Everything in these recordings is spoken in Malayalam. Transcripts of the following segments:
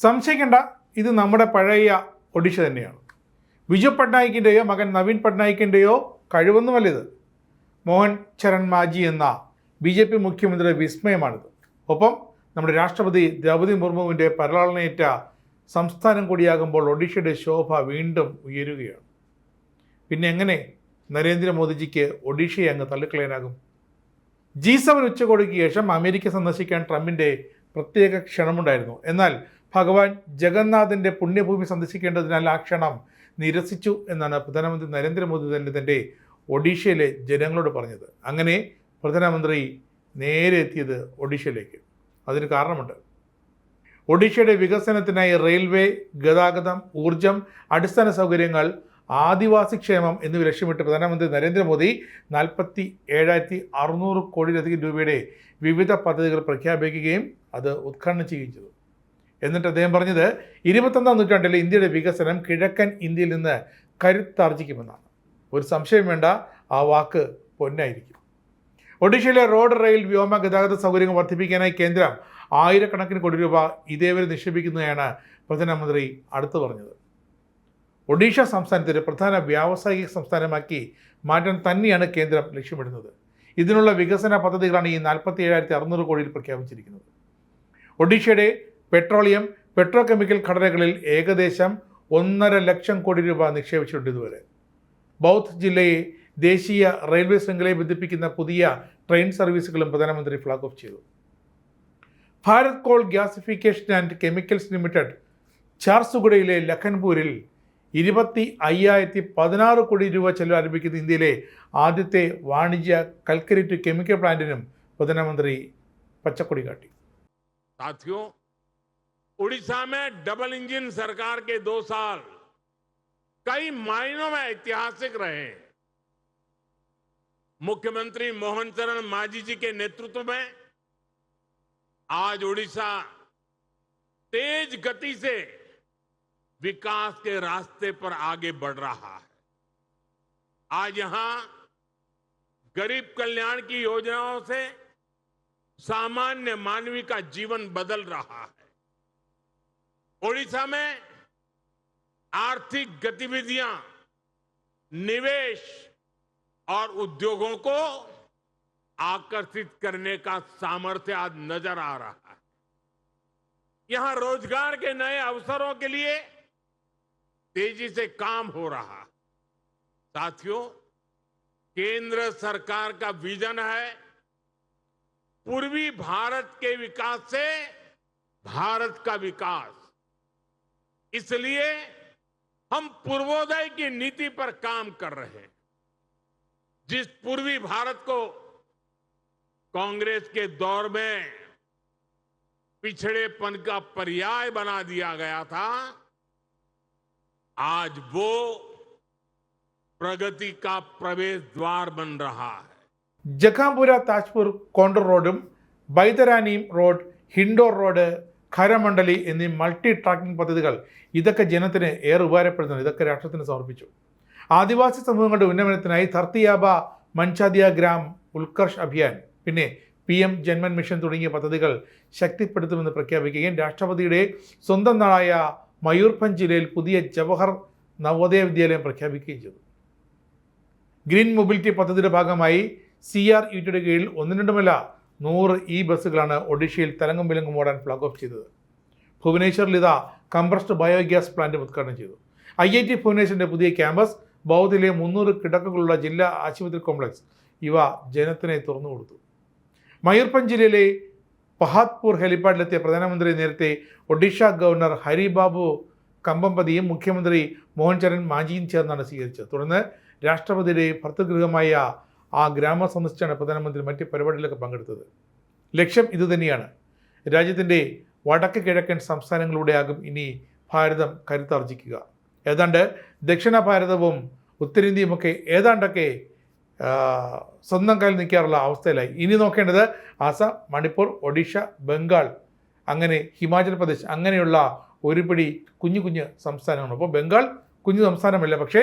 സംശയിക്കേണ്ട, ഇത് നമ്മുടെ പഴയ ഒഡീഷ തന്നെയാണ്. ബിജു പട്നായിക്കിൻ്റെയോ മകൻ നവീൻ പട്നായിക്കിൻ്റെയോ കഴിവൊന്നുമല്ല ഇത്. മോഹൻ ചരൺ മാജി എന്ന BJP മുഖ്യമന്ത്രിയുടെ വിസ്മയമാണിത്. ഒപ്പം നമ്മുടെ രാഷ്ട്രപതി ദ്രൗപദി മുർമുവിൻ്റെ പരലാളനയേറ്റ സംസ്ഥാനം കൂടിയാകുമ്പോൾ ഒഡീഷയുടെ ശോഭ വീണ്ടും ഉയരുകയാണ്. പിന്നെ എങ്ങനെ നരേന്ദ്രമോദിജിക്ക് ഒഡീഷയെ അങ്ങ് തള്ളിക്കളയാനാകും? G7 ഉച്ചകോടിക്ക് ശേഷം അമേരിക്ക സന്ദർശിക്കാൻ ട്രംപിൻ്റെ പ്രത്യേക ക്ഷണമുണ്ടായിരുന്നു. എന്നാൽ ഭഗവാൻ ജഗന്നാഥിൻ്റെ പുണ്യഭൂമി സന്ദർശിക്കേണ്ടതിനാൽ ആ ക്ഷണം നിരസിച്ചു എന്നാണ് പ്രധാനമന്ത്രി നരേന്ദ്രമോദി തൻ്റെ ഒഡീഷയിലെ ജനങ്ങളോട് പറഞ്ഞത്. അങ്ങനെ പ്രധാനമന്ത്രി നേരെ എത്തിയത് ഒഡീഷയിലേക്ക്. അതിന് കാരണമുണ്ട്. ഒഡീഷയുടെ വികസനത്തിനായി റെയിൽവേ, ഗതാഗതം, ഊർജം, അടിസ്ഥാന സൗകര്യങ്ങൾ, ആദിവാസി ക്ഷേമം എന്നിവ ലക്ഷ്യമിട്ട് പ്രധാനമന്ത്രി നരേന്ദ്രമോദി 47,600 കോടിയിലധികം രൂപയുടെ വിവിധ പദ്ധതികൾ പ്രഖ്യാപിക്കുകയും അത് ഉദ്ഘാടനം ചെയ്യുകയും ചെയ്തു. എന്നിട്ട് അദ്ദേഹം പറഞ്ഞത് 21ാം നൂറ്റാണ്ടിലെ ഇന്ത്യയുടെ വികസനം കിഴക്കൻ ഇന്ത്യയിൽ നിന്ന് കരുത്താർജിക്കുമെന്നാണ്. ഒരു സംശയം വേണ്ട, ആ വാക്ക് പൊന്നായിരിക്കും. ഒഡീഷയിലെ റോഡ്, റെയിൽ, വ്യോമ ഗതാഗത സൗകര്യങ്ങൾ വർദ്ധിപ്പിക്കാനായി കേന്ദ്രം ആയിരക്കണക്കിന് കോടി രൂപ ഇതേവരെ നിക്ഷേപിക്കുന്നതാണ് പ്രധാനമന്ത്രി അടുത്ത് പറഞ്ഞത്. ഒഡീഷ സംസ്ഥാനത്തെ ഒരു പ്രധാന വ്യാവസായിക സംസ്ഥാനമാക്കി മാറ്റാൻ തന്നെയാണ് കേന്ദ്രം ലക്ഷ്യമിടുന്നത്. ഇതിനുള്ള വികസന പദ്ധതികളാണ് ഈ 47,600 കോടിയിൽ പ്രഖ്യാപിച്ചിരിക്കുന്നത്. ഒഡീഷയുടെ പെട്രോളിയം, പെട്രോകെമിക്കൽ ഘടനകളിൽ ഏകദേശം 1.5 ലക്ഷം കോടി രൂപ നിക്ഷേപിച്ചിട്ടുണ്ട് ഇതുവരെ. ബൗദ്ധ് ജില്ലയെ ദേശീയ റെയിൽവേ ശൃംഖലയെ ബന്ധിപ്പിക്കുന്ന പുതിയ ട്രെയിൻ സർവീസുകളും പ്രധാനമന്ത്രി ഫ്ലാഗ് ഓഫ് ചെയ്തു. Bharat coal gasification and chemicals limited ഝാർസുഗുഡയിലെ ലഖൻപൂരിൽ 25,016 കോടി രൂപ ചെലവ് ആരംഭിക്കുന്ന ഇന്ത്യയിലെ ആദ്യത്തെ വാണിജ്യ കൽക്കരി ടു കെമിക്കൽ പ്ലാന്റിനും പ്രധാനമന്ത്രി പച്ചക്കൊടി കാട്ടി. साथियों, उड़ीसा में डबल इंजन सरकार के 2 साल कई मायनों में ऐतिहासिक रहे। मुख्यमंत्री मोहन चरण मांझी जी के नेतृत्व में आज उड़ीसा तेज गति से विकास के रास्ते पर आगे बढ़ रहा है। आज यहां गरीब कल्याण की योजनाओं से सामान्य मानवी का जीवन बदल रहा है। ओडिशा में आर्थिक गतिविधियां, निवेश और उद्योगों को आकर्षित करने का सामर्थ्य आज नजर आ रहा है। यहां रोजगार के नए अवसरों के लिए तेजी से काम हो रहा है। साथियों, केंद्र सरकार का विजन है पूर्वी भारत के विकास से भारत का विकास। इसलिए हम पूर्वोदय की नीति पर काम कर रहे हैं। जिस पूर्वी भारत को कांग्रेस के दौर में पिछड़ेपन का पर्याय बना दिया गया था, आज वो प्रगति का प्रवेश द्वार बन रहा है. ജഖാംപുര താജ്പൂർ കോണ്ടൂർ റോഡും ബൈതരാനിയും റോഡ്, ഹിൻഡോർ റോഡ്, ഖരമണ്ഡലി എന്നീ മൾട്ടി ട്രാക്കിംഗ് പദ്ധതികൾ ഇതൊക്കെ ജനത്തിന് ഏറെ ഉപകാരപ്പെടുന്നുണ്ട്. ഇതൊക്കെ രാഷ്ട്രത്തിന് സമർപ്പിച്ചു. ആദിവാസി സമൂഹങ്ങളുടെ ഉന്നമനത്തിനായി ധർത്തിയാബ മൻചാദിയ ഗ്രാം ഉത്കർഷ് അഭിയാൻ, പിന്നെ PM ജന്മൻ മിഷൻ തുടങ്ങിയ പദ്ധതികൾ ശക്തിപ്പെടുത്തുമെന്ന് പ്രഖ്യാപിക്കുകയും രാഷ്ട്രപതിയുടെ സ്വന്തം നാടായ മയൂർഭഞ്ച് ജില്ലയിൽ പുതിയ ജവഹർ നവോദയ വിദ്യാലയം പ്രഖ്യാപിക്കുകയും ചെയ്തു. ഗ്രീൻ മൊബിലിറ്റി പദ്ധതിയുടെ ഭാഗമായി CRETയുടെ കീഴിൽ 100 ബസ്സുകളാണ് ഒഡീഷയിൽ തലങ്ങും വിലങ്ങും ഓടാൻ ഫ്ലാഗ് ഓഫ് ചെയ്തത്. ഭുവനേശ്വറിൽ ഇതാ കംപ്രസ്ഡ് ബയോഗ്യാസ് പ്ലാന്റ് ഉദ്ഘാടനം ചെയ്തു. IIT ഭുവനേശ്വറിൻ്റെ പുതിയ ക്യാമ്പസ്, ബൗദ്ധിലെ 300 കിടക്കകളുള്ള ജില്ലാ ആശുപത്രി കോംപ്ലക്സ് ഇവ ജനത്തിനെ തുറന്നു കൊടുത്തു. മയൂർഭഞ്ച് ജില്ലയിലെ പഹാദ്പൂർ ഹെലിപ്പാഡിലെത്തിയ പ്രധാനമന്ത്രി നേരത്തെ ഒഡീഷ ഗവർണർ ഹരിബാബു കമ്പംപതിയും മുഖ്യമന്ത്രി മോഹൻ ചരൺ മാഞ്ചിയും ചേർന്നാണ് സ്വീകരിച്ചത്. തുടർന്ന് രാഷ്ട്രപതിയുടെ ഭർതൃഗൃഹമായ ആ ഗ്രാമം സന്ദർശിച്ചാണ് പ്രധാനമന്ത്രി മറ്റ് പരിപാടികളിലൊക്കെ പങ്കെടുത്തത്. ലക്ഷ്യം ഇതുതന്നെയാണ്. രാജ്യത്തിൻ്റെ വടക്ക് കിഴക്കൻ സംസ്ഥാനങ്ങളിലൂടെയാകും ഇനി ഭാരതം കരുത്താർജിക്കുക. ഏതാണ്ട് ദക്ഷിണ ഭാരതവും ഉത്തരേന്ത്യയുമൊക്കെ ഏതാണ്ടൊക്കെ സ്വന്തം കാലിൽ നിൽക്കാറുള്ള അവസ്ഥയിലായി. ഇനി നോക്കേണ്ടത് ആസാം, മണിപ്പൂർ, ഒഡീഷ, ബംഗാൾ, അങ്ങനെ ഹിമാചൽ പ്രദേശ്, അങ്ങനെയുള്ള ഒരു പിടി കുഞ്ഞു സംസ്ഥാനമാണ്. അപ്പോൾ ബംഗാൾ കുഞ്ഞു സംസ്ഥാനമല്ല, പക്ഷേ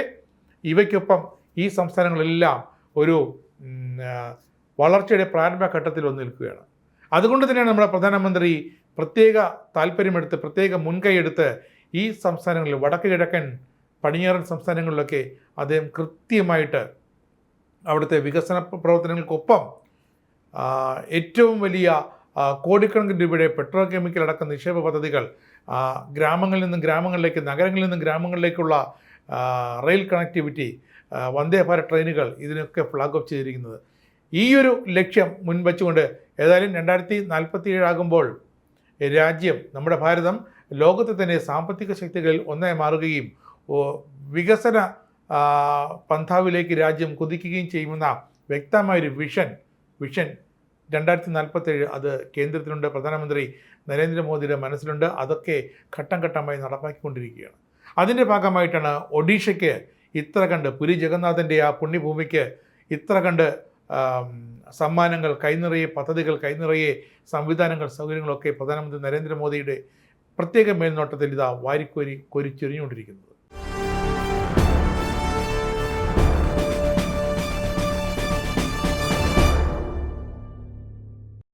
ഇവയ്ക്കൊപ്പം ഈ സംസ്ഥാനങ്ങളെല്ലാം ഒരു വളർച്ചയുടെ പ്രാരംഭ ഘട്ടത്തിൽ വന്ന് നിൽക്കുകയാണ്. അതുകൊണ്ട് തന്നെയാണ് നമ്മുടെ പ്രധാനമന്ത്രി പ്രത്യേക താല്പര്യമെടുത്ത് പ്രത്യേക മുൻകൈയെടുത്ത് ഈ സംസ്ഥാനങ്ങളിൽ വടക്ക് കിഴക്കൻ പടിഞ്ഞാറൻ സംസ്ഥാനങ്ങളിലൊക്കെ അദ്ദേഹം കൃത്യമായിട്ട് അവിടുത്തെ വികസന പ്രവർത്തനങ്ങൾക്കൊപ്പം ഏറ്റവും വലിയ കോടിക്കണക്കിന് രൂപയുടെ പെട്രോ കെമിക്കൽ അടക്കം നിക്ഷേപ പദ്ധതികൾ ഗ്രാമങ്ങളിൽ നിന്നും ഗ്രാമങ്ങളിലേക്ക് നഗരങ്ങളിൽ നിന്നും ഗ്രാമങ്ങളിലേക്കുള്ള റെയിൽ കണക്ടിവിറ്റി വന്ദേ ഭാരത് ട്രെയിനുകൾ ഇതിനൊക്കെ ഫ്ലാഗ് ഓഫ് ചെയ്തിരിക്കുന്നത്. ഈ ഒരു ലക്ഷ്യം മുൻവച്ചുകൊണ്ട് ഏതായാലും 2047 ആകുമ്പോൾ രാജ്യം നമ്മുടെ ഭാരതം ലോകത്തെ തന്നെ സാമ്പത്തിക ശക്തികളിൽ ഒന്നായി മാറുകയും വികസന പന്ഥാവിലേക്ക് രാജ്യം കുതിക്കുകയും ചെയ്യുമെന്ന വ്യക്തമായൊരു വിഷൻ 2047 അത് കേന്ദ്രത്തിലുണ്ട്. പ്രധാനമന്ത്രി നരേന്ദ്രമോദിയുടെ മനസ്സിലുണ്ട്. അതൊക്കെ ഘട്ടം ഘട്ടമായി നടപ്പാക്കിക്കൊണ്ടിരിക്കുകയാണ്. അതിൻ്റെ ഭാഗമായിട്ടാണ് ഒഡീഷയ്ക്ക് ഇത്ര കണ്ട് പുരി ജഗന്നാഥൻ്റെ ആ പുണ്യഭൂമിക്ക് ഇത്ര കണ്ട് സമ്മാനങ്ങൾ കൈനിറയെ പദ്ധതികൾ കൈനിറയെ സംവിധാനങ്ങൾ സൗകര്യങ്ങളൊക്കെ പ്രധാനമന്ത്രി നരേന്ദ്രമോദിയുടെ പ്രത്യേക മേൽനോട്ടത്തിൽ ഇതാ വാരിക്കോരി കൊരിച്ചൊരിഞ്ഞുകൊണ്ടിരിക്കുന്നത്.